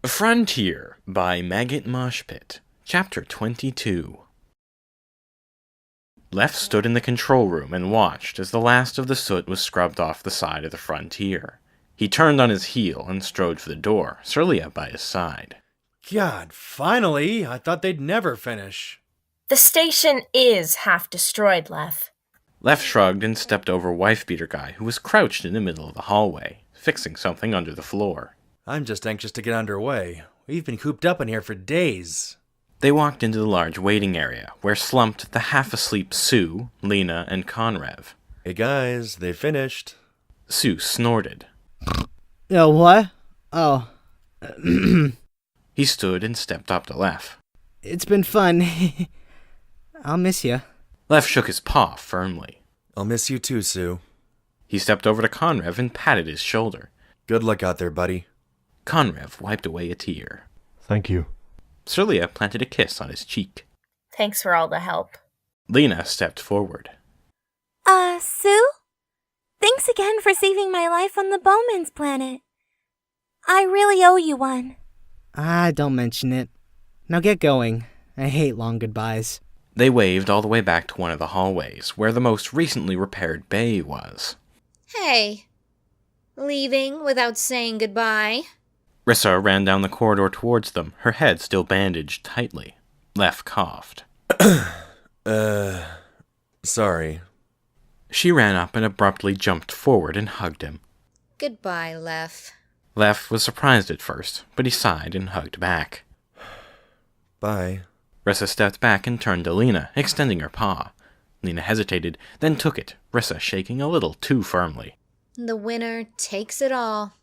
Frontier by Maggot Moshpit, Chapter 22. Lef stood in the control room and watched as the last of the soot was scrubbed off the side of the Frontier. He turned on his heel and strode for the door, Surlia by his side. God, finally! I thought they'd never finish. The station is half destroyed, Lef. Lef shrugged and stepped over Wife-Beater Guy, who was crouched in the middle of the hallway, fixing something under the floor. I'm just anxious to get underway. We've been cooped up in here for days. They walked into the large waiting area, where slumped the half-asleep Sue, Lena, and Conrev. Hey guys, they finished. Sue snorted. What? Oh. He stood and stepped up to Lef. It's been fun. I'll miss you. Lef shook his paw firmly. I'll miss you too, Sue. He stepped over to Conrev and patted his shoulder. Good luck out there, buddy. Conrev wiped away a tear. Thank you. Surlia planted a kiss on his cheek. Thanks for all the help. Lena stepped forward. Sue? Thanks again for saving my life on the Bowman's planet. I really owe you one. Don't mention it. Now get going. I hate long goodbyes. They waved all the way back to one of the hallways, where the most recently repaired bay was. Hey, leaving without saying goodbye? Rissa ran down the corridor towards them, her head still bandaged tightly. Lef coughed. Sorry. She ran up and abruptly jumped forward and hugged him. Goodbye, Lef. Lef was surprised at first, but he sighed and hugged back. Bye. Rissa stepped back and turned to Lena, extending her paw. Lena hesitated, then took it, Rissa shaking a little too firmly. The winner takes it all.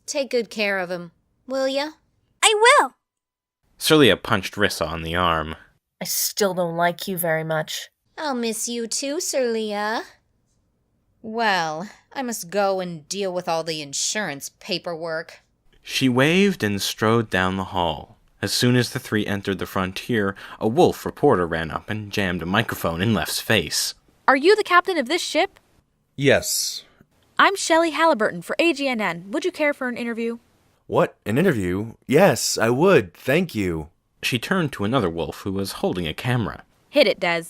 Take good care of him, will ya? I will. Surlia punched Rissa on the arm. I still don't like you very much. I'll miss you too, Surlia. Well, I must go and deal with all the insurance paperwork. She waved and strode down the hall. As soon as the three entered the Frontier, a wolf reporter ran up and jammed a microphone in Lef's face. Are you the captain of this ship? Yes. I'm Shelley Halliburton for AGNN. Would you care for an interview? What? An interview? Yes, I would. Thank you. She turned to another wolf who was holding a camera. Hit it, Des.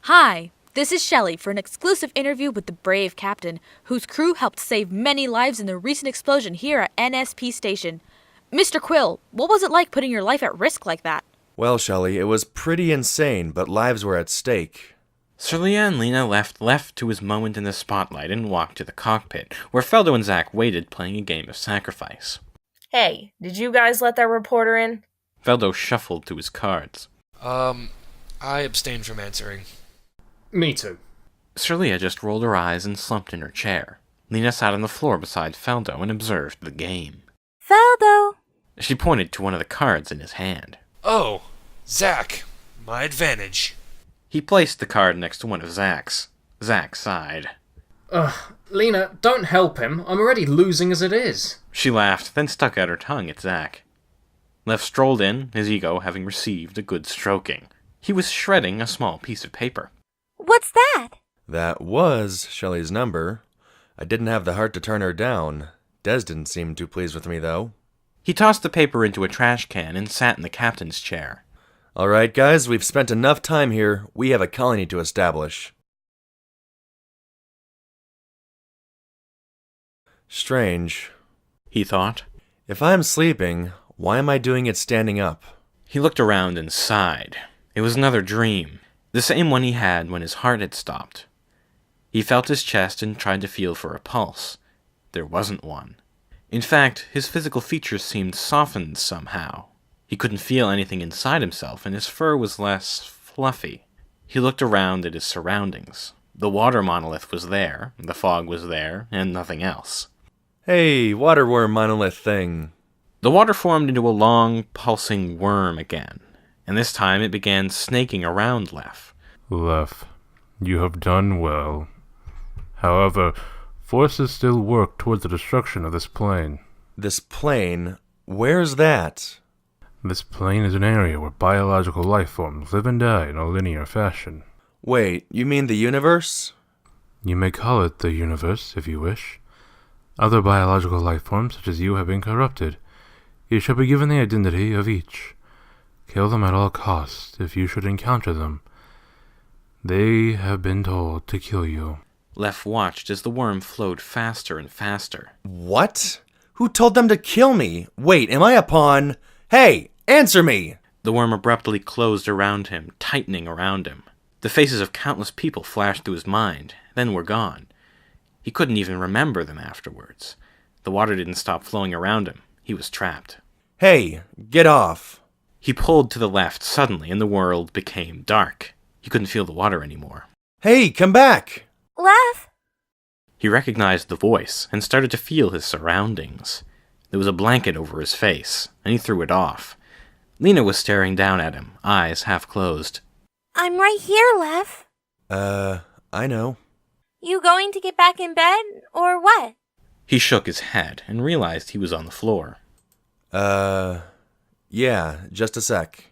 Hi, this is Shelley for an exclusive interview with the brave captain, whose crew helped save many lives in the recent explosion here at NSP Station. Mr. Quill, what was it like putting your life at risk like that? Well, Shelley, it was pretty insane, but lives were at stake. Surlia and Lena left to his moment in the spotlight and walked to the cockpit, where Feldo and Zack waited playing a game of sacrifice. Hey, did you guys let that reporter in? Feldo shuffled to his cards. I abstained from answering. Me too. Surlia just rolled her eyes and slumped in her chair. Lena sat on the floor beside Feldo and observed the game. Faldo. She pointed to one of the cards in his hand. Oh, Zack, my advantage. He placed the card next to one of Zack's. Zack sighed. Lena, don't help him. I'm already losing as it is. She laughed, then stuck out her tongue at Zack. Lef strolled in, his ego having received a good stroking. He was shredding a small piece of paper. What's that? That was Shelley's number. I didn't have the heart to turn her down. Des didn't seem too pleased with me, though. He tossed the paper into a trash can and sat in the captain's chair. All right, guys, we've spent enough time here. We have a colony to establish. Strange, He thought. If I'm sleeping, why am I doing it standing up? He looked around and sighed. It was another dream, the same one he had when his heart had stopped. He felt his chest and tried to feel for a pulse. There wasn't one. In fact, his physical features seemed softened somehow. He couldn't feel anything inside himself, and his fur was less fluffy. He looked around at his surroundings. The water monolith was there, the fog was there, and nothing else. Hey, waterworm monolith thing. The water formed into a long, pulsing worm again, and this time it began snaking around Lef. Lef, you have done well. However, forces still work towards the destruction of this plane. This plane? Where's that? This plane is an area where biological life forms live and die in a linear fashion. Wait, you mean the universe? You may call it the universe, if you wish. Other biological life forms, such as you, have been corrupted. You shall be given the identity of each. Kill them at all costs if you should encounter them. They have been told to kill you. Lef watched as the worm flowed faster and faster. What? Who told them to kill me? Wait, am I a pawn? Hey, answer me! The worm abruptly closed around him, tightening around him. The faces of countless people flashed through his mind, then were gone. He couldn't even remember them afterwards. The water didn't stop flowing around him. He was trapped. Hey, get off. He pulled to the left suddenly, and the world became dark. He couldn't feel the water anymore. Hey, come back! Lef? He recognized the voice and started to feel his surroundings. There was a blanket over his face, and he threw it off. Lena was staring down at him, eyes half closed. I'm right here, Lef. I know. You going to get back in bed, or what? He shook his head and realized he was on the floor. Yeah, just a sec.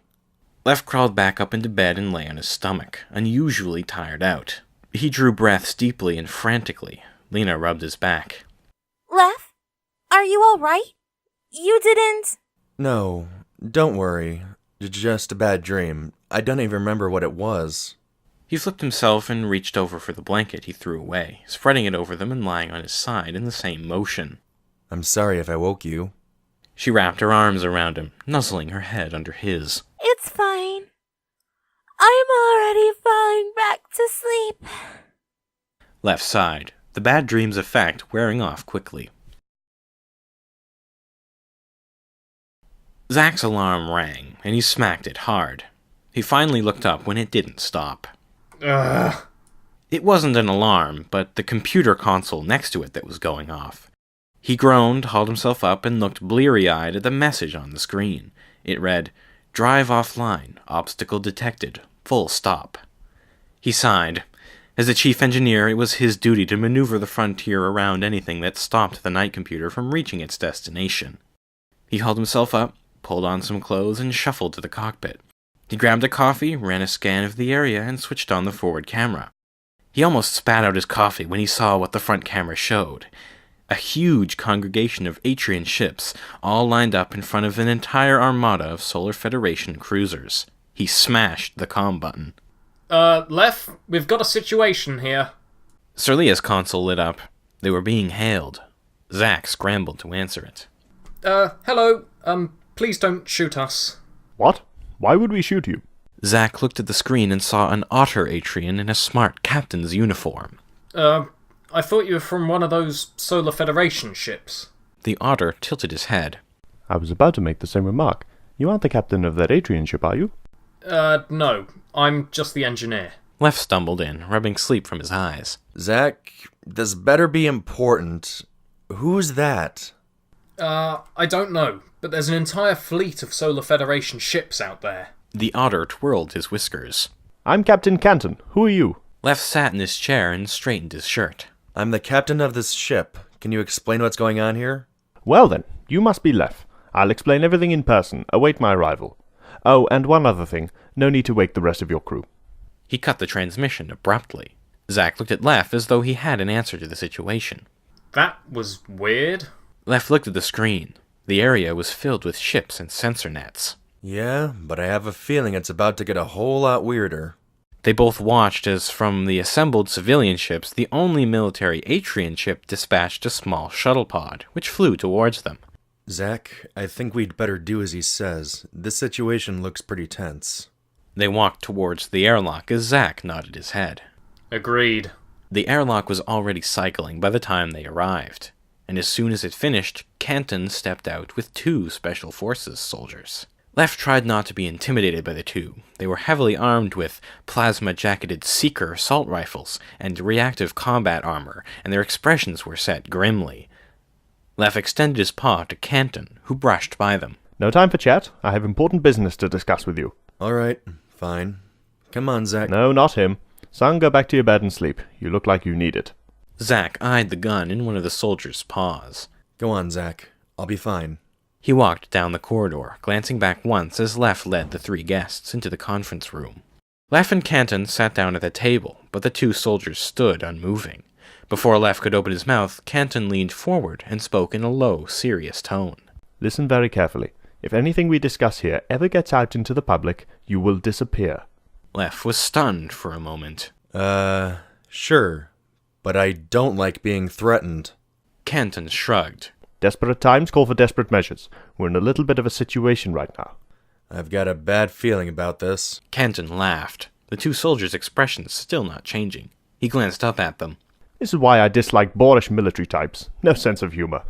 Lef crawled back up into bed and lay on his stomach, unusually tired out. He drew breaths deeply and frantically. Lena rubbed his back. Lef? Are you all right? You didn't... No, don't worry. Just a bad dream. I don't even remember what it was. He flipped himself and reached over for the blanket he threw away, spreading it over them and lying on his side in the same motion. I'm sorry if I woke you. She wrapped her arms around him, nuzzling her head under his. It's fine. I'm already falling back to sleep. Left side, the bad dream's effect wearing off quickly. Zach's alarm rang, and he smacked it hard. He finally looked up when it didn't stop. Ugh. It wasn't an alarm, but the computer console next to it that was going off. He groaned, hauled himself up, and looked bleary-eyed at the message on the screen. It read, "Drive offline, obstacle detected, full stop." He sighed. As the chief engineer, it was his duty to maneuver the frontier around anything that stopped the night computer from reaching its destination. He hauled himself up, pulled on some clothes, and shuffled to the cockpit. He grabbed a coffee, ran a scan of the area, and switched on the forward camera. He almost spat out his coffee when he saw what the front camera showed. A huge congregation of Atrian ships, all lined up in front of an entire armada of Solar Federation cruisers. He smashed the comm button. Lef, we've got a situation here. Serlia's console lit up. They were being hailed. Zach scrambled to answer it. Hello, please don't shoot us. What? Why would we shoot you? Zach looked at the screen and saw an otter Atrian in a smart captain's uniform. I thought you were from one of those Solar Federation ships. The otter tilted his head. I was about to make the same remark. You aren't the captain of that Atrian ship, are you? No. I'm just the engineer. Lef stumbled in, rubbing sleep from his eyes. Zach, this better be important. Who's that? I don't know, but there's an entire fleet of Solar Federation ships out there. The otter twirled his whiskers. I'm Captain Canton. Who are you? Lef sat in his chair and straightened his shirt. I'm the captain of this ship. Can you explain what's going on here? Well then, you must be Lef. I'll explain everything in person. Await my arrival. Oh, and one other thing. No need to wake the rest of your crew. He cut the transmission abruptly. Zach looked at Lef as though he had an answer to the situation. That was weird. Lef looked at the screen. The area was filled with ships and sensor nets. Yeah, but I have a feeling it's about to get a whole lot weirder. They both watched as from the assembled civilian ships, the only military Atrian ship dispatched a small shuttle pod, which flew towards them. Zach, I think we'd better do as he says. This situation looks pretty tense. They walked towards the airlock as Zach nodded his head. Agreed. The airlock was already cycling by the time they arrived, and as soon as it finished, Canton stepped out with 2 Special Forces soldiers. Lef tried not to be intimidated by the two. They were heavily armed with plasma-jacketed Seeker assault rifles and reactive combat armor, and their expressions were set grimly. Lef extended his paw to Canton, who brushed by them. No time for chat. I have important business to discuss with you. All right, fine. Come on, Zach. No, not him. Son, go back to your bed and sleep. You look like you need it. Zach eyed the gun in one of the soldiers' paws. Go on, Zach. I'll be fine. He walked down the corridor, glancing back once as Lef led the 3 guests into the conference room. Lef and Canton sat down at the table, but the 2 soldiers stood unmoving. Before Lef could open his mouth, Canton leaned forward and spoke in a low, serious tone. Listen very carefully. If anything we discuss here ever gets out into the public, you will disappear. Lef was stunned for a moment. Sure. But I don't like being threatened. Canton shrugged. Desperate times call for desperate measures. We're in a little bit of a situation right now. I've got a bad feeling about this. Canton laughed, the two soldiers' expressions still not changing. He glanced up at them. This is why I dislike boorish military types. No sense of humor.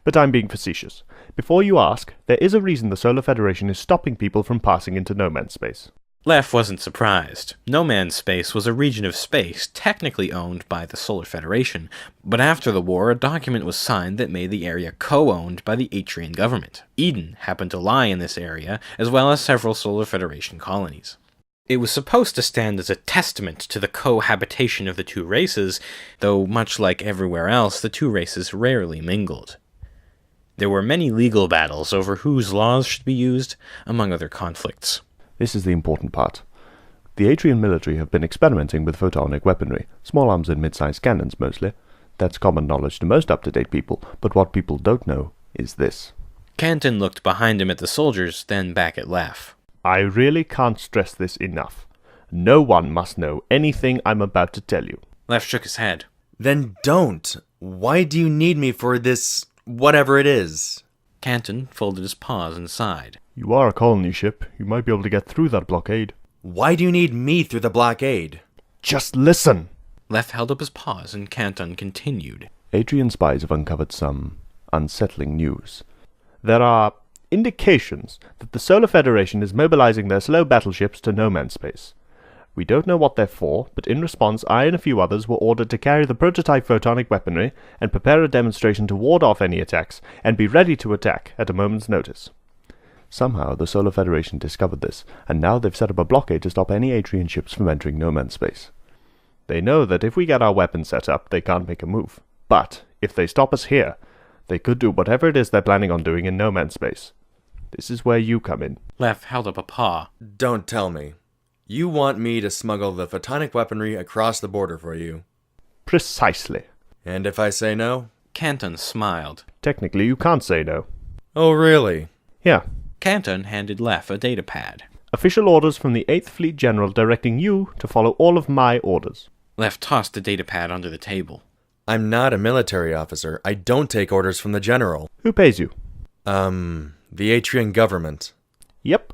But I'm being facetious. Before you ask, there is a reason the Solar Federation is stopping people from passing into no man's space. Lef wasn't surprised. No Man's Space was a region of space technically owned by the Solar Federation, but after the war a document was signed that made the area co-owned by the Atrian government. Eden happened to lie in this area, as well as several Solar Federation colonies. It was supposed to stand as a testament to the cohabitation of the two races, though much like everywhere else, the two races rarely mingled. There were many legal battles over whose laws should be used, among other conflicts. This is the important part. The Atrian military have been experimenting with photonic weaponry, small arms and mid-sized cannons mostly. That's common knowledge to most up-to-date people, but what people don't know is this. Canton looked behind him at the soldiers, then back at Lef. I really can't stress this enough. No one must know anything I'm about to tell you. Lef shook his head. Then don't. Why do you need me for this, whatever it is? Canton folded his paws and sighed. You are a colony ship. You might be able to get through that blockade. Why do you need me through the blockade? Just listen! Lef held up his paws and Canton continued. Atrian spies have uncovered some unsettling news. There are indications that the Solar Federation is mobilizing their slow battleships to no man's space. We don't know what they're for, but in response I and a few others were ordered to carry the prototype photonic weaponry and prepare a demonstration to ward off any attacks and be ready to attack at a moment's notice. Somehow the Solar Federation discovered this, and now they've set up a blockade to stop any Atrian ships from entering no man's space. They know that if we get our weapons set up, they can't make a move. But if they stop us here, they could do whatever it is they're planning on doing in no man's space. This is where you come in. Lef held up a paw. Don't tell me. You want me to smuggle the photonic weaponry across the border for you? Precisely. And if I say no? Canton smiled. Technically, you can't say no. Oh, really? Yeah. Canton handed Lef a datapad. Official orders from the 8th Fleet General directing you to follow all of my orders. Lef tossed the datapad onto the table. I'm not a military officer. I don't take orders from the general. Who pays you? The Atrian government. Yep.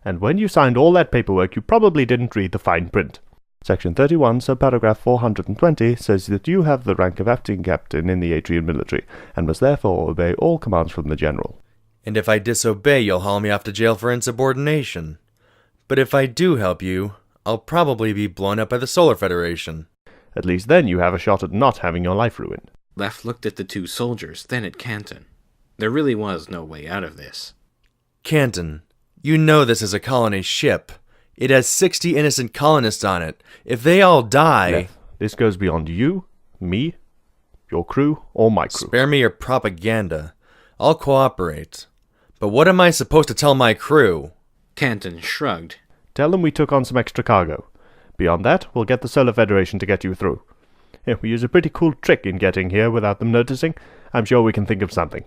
And when you signed all that paperwork, you probably didn't read the fine print. Section 31, subparagraph 420, says that you have the rank of acting captain in the Atrian military, and must therefore obey all commands from the general. And if I disobey, you'll haul me off to jail for insubordination. But if I do help you, I'll probably be blown up by the Solar Federation. At least then you have a shot at not having your life ruined. Lef looked at the two soldiers, then at Canton. There really was no way out of this. Canton, you know this is a colony ship. It has 60 innocent colonists on it. If they all die... Lef, this goes beyond you, me, your crew, or my crew. Spare me your propaganda. I'll cooperate. But what am I supposed to tell my crew? Canton shrugged. Tell them we took on some extra cargo. Beyond that, we'll get the Solar Federation to get you through. We use a pretty cool trick in getting here without them noticing. I'm sure we can think of something.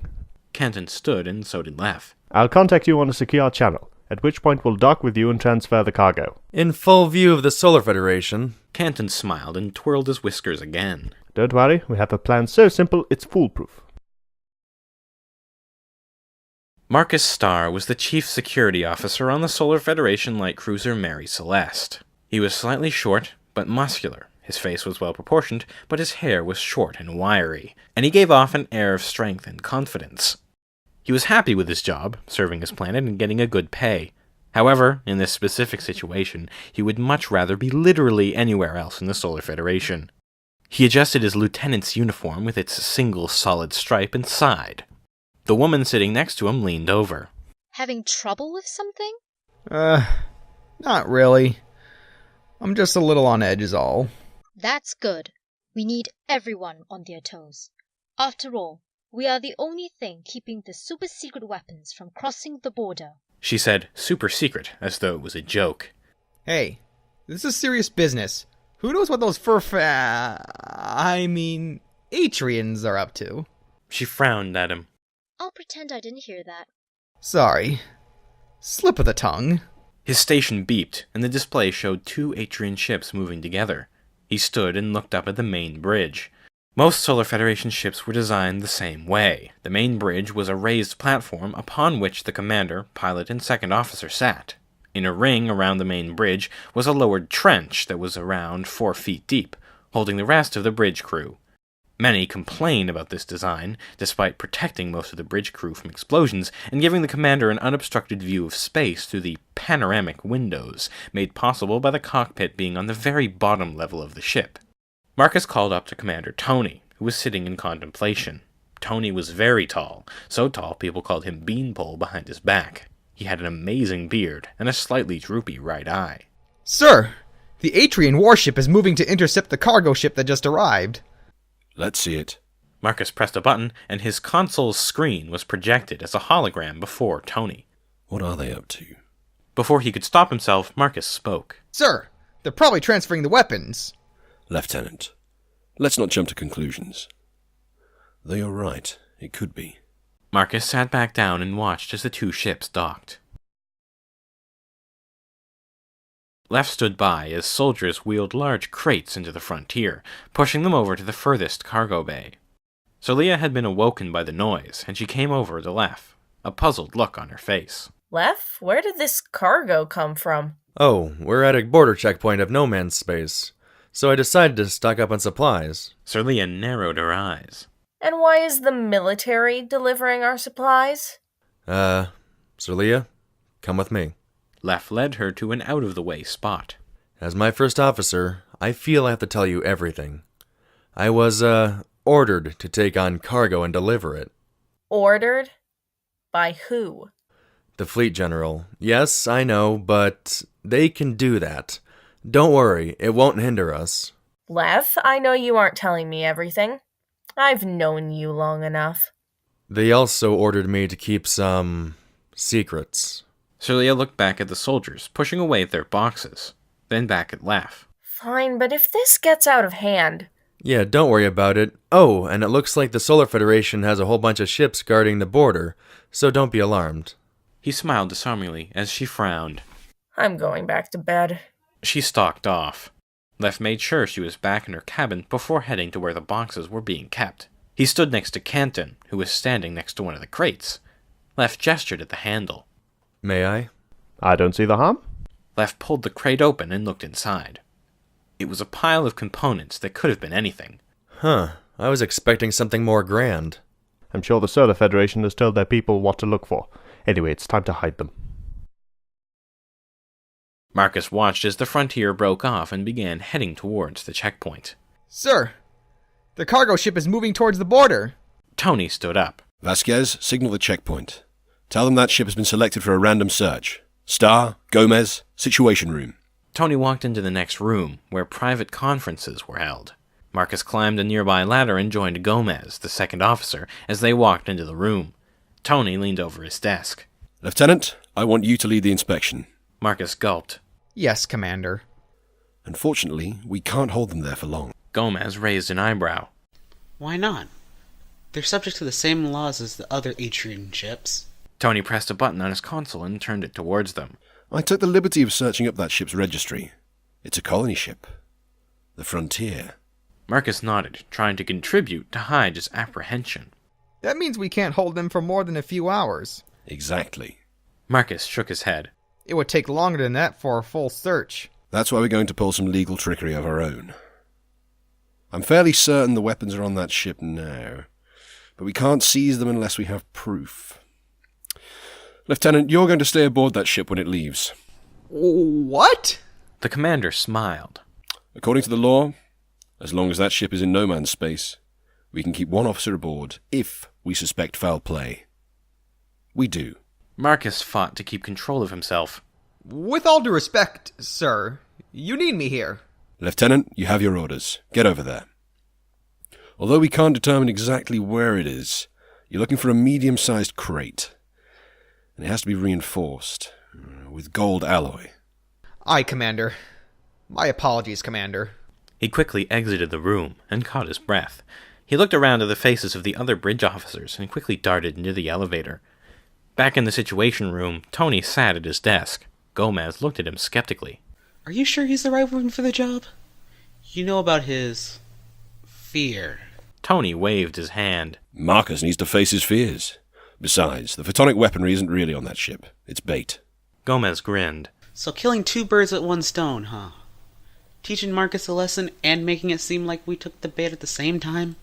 Canton stood, and so did Lef. I'll contact you on a secure channel, at which point we'll dock with you and transfer the cargo. In full view of the Solar Federation. Canton smiled and twirled his whiskers again. Don't worry, we have a plan so simple it's foolproof. Marcus Starr was the chief security officer on the Solar Federation light cruiser Mary Celeste. He was slightly short, but muscular. His face was well proportioned, but his hair was short and wiry, and he gave off an air of strength and confidence. He was happy with his job, serving his planet and getting a good pay. However, in this specific situation, he would much rather be literally anywhere else in the Solar Federation. He adjusted his lieutenant's uniform with its single solid stripe and sighed. The woman sitting next to him leaned over. Having trouble with something? Not really. I'm just a little on edge is all. That's good. We need everyone on their toes. After all, we are the only thing keeping the super-secret weapons from crossing the border. She said super secret, as though it was a joke. Hey, this is serious business. Who knows what those Atrians are up to? She frowned at him. I'll pretend I didn't hear that. Sorry. Slip of the tongue. His station beeped, and the display showed 2 Atrian ships moving together. He stood and looked up at the main bridge. Most Solar Federation ships were designed the same way. The main bridge was a raised platform upon which the commander, pilot, and second officer sat. In a ring around the main bridge was a lowered trench that was around 4 feet deep, holding the rest of the bridge crew. Many complained about this design, despite protecting most of the bridge crew from explosions and giving the commander an unobstructed view of space through the panoramic windows, made possible by the cockpit being on the very bottom level of the ship. Marcus called up to Commander Tony, who was sitting in contemplation. Tony was very tall, so tall people called him Beanpole behind his back. He had an amazing beard and a slightly droopy right eye. Sir, the Atrian warship is moving to intercept the cargo ship that just arrived. Let's see it. Marcus pressed a button, and his console's screen was projected as a hologram before Tony. What are they up to? Before he could stop himself, Marcus spoke. Sir, they're probably transferring the weapons. Lieutenant, let's not jump to conclusions. Though you're right, it could be. Marcus sat back down and watched as the 2 ships docked. Left stood by as soldiers wheeled large crates into the frontier, pushing them over to the furthest cargo bay. Solia had been awoken by the noise, and she came over to Lef, a puzzled look on her face. Lef, where did this cargo come from? Oh, we're at a border checkpoint of no man's space, so I decided to stock up on supplies. Solia narrowed her eyes. And why is the military delivering our supplies? Solia, come with me. Lef led her to an out-of-the-way spot. As my first officer, I feel I have to tell you everything. I was, ordered to take on cargo and deliver it. Ordered? By who? The fleet general. Yes, I know, but they can do that. Don't worry, it won't hinder us. Lef, I know you aren't telling me everything. I've known you long enough. They also ordered me to keep some secrets. Solia looked back at the soldiers, pushing away their boxes, then back at Lef. Fine, but if this gets out of hand... Yeah, don't worry about it. Oh, and it looks like the Solar Federation has a whole bunch of ships guarding the border, so don't be alarmed. He smiled disarmingly as she frowned. I'm going back to bed. She stalked off. Lef made sure she was back in her cabin before heading to where the boxes were being kept. He stood next to Canton, who was standing next to one of the crates. Lef gestured at the handle. May I? I don't see the harm. Lef pulled the crate open and looked inside. It was a pile of components that could have been anything. Huh, I was expecting something more grand. I'm sure the Solar Federation has told their people what to look for. Anyway, it's time to hide them. Marcus watched as the frontier broke off and began heading towards the checkpoint. Sir, the cargo ship is moving towards the border. Tony stood up. Vasquez, signal the checkpoint. Tell them that ship has been selected for a random search. Star, Gomez, Situation Room. Tony walked into the next room, where private conferences were held. Marcus climbed a nearby ladder and joined Gomez, the second officer, as they walked into the room. Tony leaned over his desk. Lieutenant, I want you to lead the inspection. Marcus gulped. Yes, Commander. Unfortunately, we can't hold them there for long. Gomez raised an eyebrow. Why not? They're subject to the same laws as the other Atrian ships. Tony pressed a button on his console and turned it towards them. I took the liberty of searching up that ship's registry. It's a colony ship. The Frontier. Marcus nodded, trying to contribute to hide his apprehension. That means we can't hold them for more than a few hours. Exactly. Marcus shook his head. It would take longer than that for a full search. That's why we're going to pull some legal trickery of our own. I'm fairly certain the weapons are on that ship now, but we can't seize them unless we have proof. Lieutenant, you're going to stay aboard that ship when it leaves. What? The commander smiled. According to the law, as long as that ship is in no man's space, we can keep one officer aboard if we suspect foul play. We do. Marcus fought to keep control of himself. With all due respect, sir, you need me here. Lieutenant, you have your orders. Get over there. Although we can't determine exactly where it is, you're looking for a medium-sized crate. And it has to be reinforced with gold alloy. Aye, Commander. My apologies, Commander. He quickly exited the room and caught his breath. He looked around at the faces of the other bridge officers and quickly darted into the elevator. Back in the Situation Room, Tony sat at his desk. Gomez looked at him skeptically. Are you sure he's the right one for the job? You know about his fear. Tony waved his hand. Marcus needs to face his fears. Besides, the photonic weaponry isn't really on that ship. It's bait. Gomez grinned. So killing two birds with one stone, huh? Teaching Marcus a lesson and making it seem like we took the bait at the same time?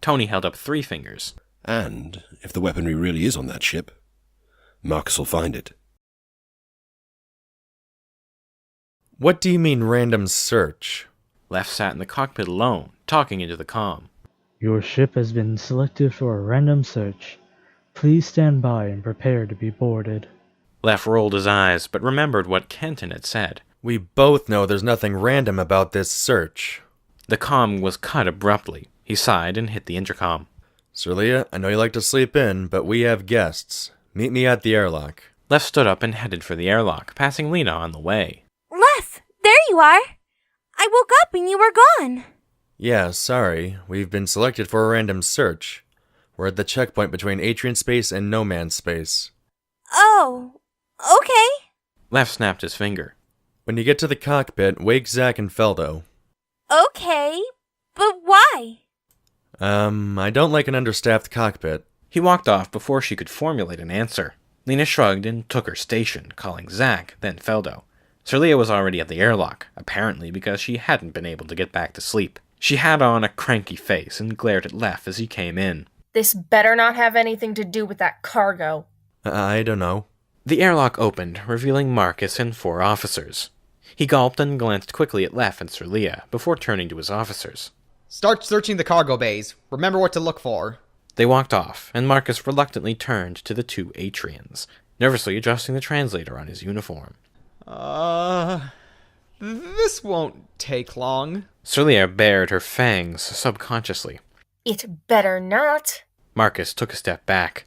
Tony held up 3 fingers. And, if the weaponry really is on that ship, Marcus will find it. What do you mean random search? Left sat in the cockpit alone, talking into the comm. Your ship has been selected for a random search. Please stand by and prepare to be boarded. Left rolled his eyes, but remembered what Kenton had said. We both know there's nothing random about this search. The comm was cut abruptly. He sighed and hit the intercom. Sirlia, I know you like to sleep in, but we have guests. Meet me at the airlock. Left stood up and headed for the airlock, passing Lena on the way. Lef, there you are. I woke up and you were gone. Yeah, sorry. We've been selected for a random search. We're at the checkpoint between Atrian space and No Man's space. Oh, okay. Left snapped his finger. When you get to the cockpit, wake Zack and Feldo. Okay, but why? I don't like an understaffed cockpit. He walked off before she could formulate an answer. Lena shrugged and took her station, calling Zack, then Feldo. Sirlia was already at the airlock, apparently because she hadn't been able to get back to sleep. She had on a cranky face and glared at Lef as he came in. This better not have anything to do with that cargo. I don't know. The airlock opened, revealing Marcus and 4 officers. He gulped and glanced quickly at Lef and Sirlia before turning to his officers. Start searching the cargo bays. Remember what to look for. They walked off, and Marcus reluctantly turned to the 2 Atrians, nervously adjusting the translator on his uniform. This won't take long. Sirlia bared her fangs subconsciously. It better not. Marcus took a step back.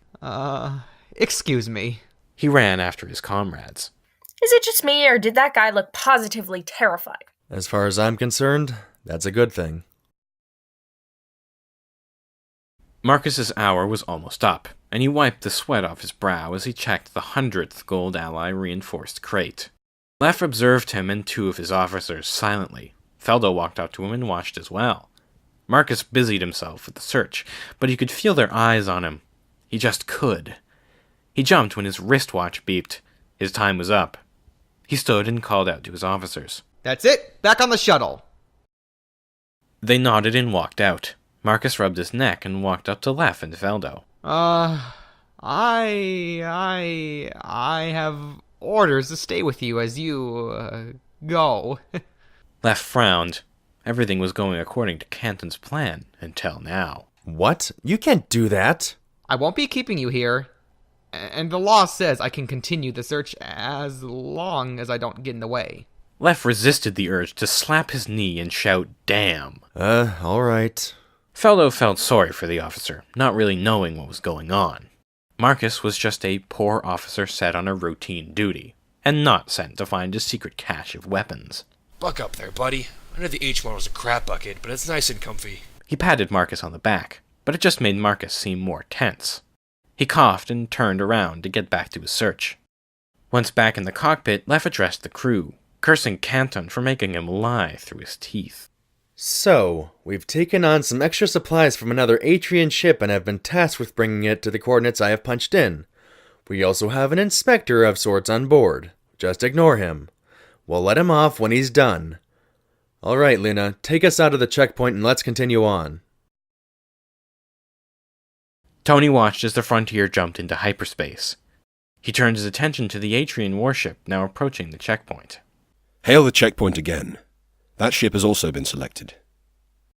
Excuse me. He ran after his comrades. Is it just me, or did that guy look positively terrified? As far as I'm concerned, that's a good thing. Marcus's hour was almost up, and he wiped the sweat off his brow as he checked the 100th Gold Ally reinforced crate. Lef observed him and 2 of his officers silently. Feldo walked up to him and watched as well. Marcus busied himself with the search, but he could feel their eyes on him. He just could. He jumped when his wristwatch beeped. His time was up. He stood and called out to his officers. That's it. Back on the shuttle. They nodded and walked out. Marcus rubbed his neck and walked up to Lef and Feldo. I have orders to stay with you as you, go. Lef frowned. Everything was going according to Canton's plan, until now. What? You can't do that. I won't be keeping you here. And the law says I can continue the search as long as I don't get in the way. Lef resisted the urge to slap his knee and shout, "Damn." Alright. Feldo felt sorry for the officer, not really knowing what was going on. Marcus was just a poor officer set on a routine duty, and not sent to find a secret cache of weapons. Buck up there, buddy. I know the H model's a crap bucket, but it's nice and comfy. He patted Marcus on the back, but it just made Marcus seem more tense. He coughed and turned around to get back to his search. Once back in the cockpit, Lef addressed the crew, cursing Canton for making him lie through his teeth. So, we've taken on some extra supplies from another Atrian ship and have been tasked with bringing it to the coordinates I have punched in. We also have an inspector of sorts on board. Just ignore him. We'll let him off when he's done. Alright, Lena, take us out of the checkpoint and let's continue on. Tony watched as the Frontier jumped into hyperspace. He turned his attention to the Atrian warship now approaching the checkpoint. Hail the checkpoint again. That ship has also been selected.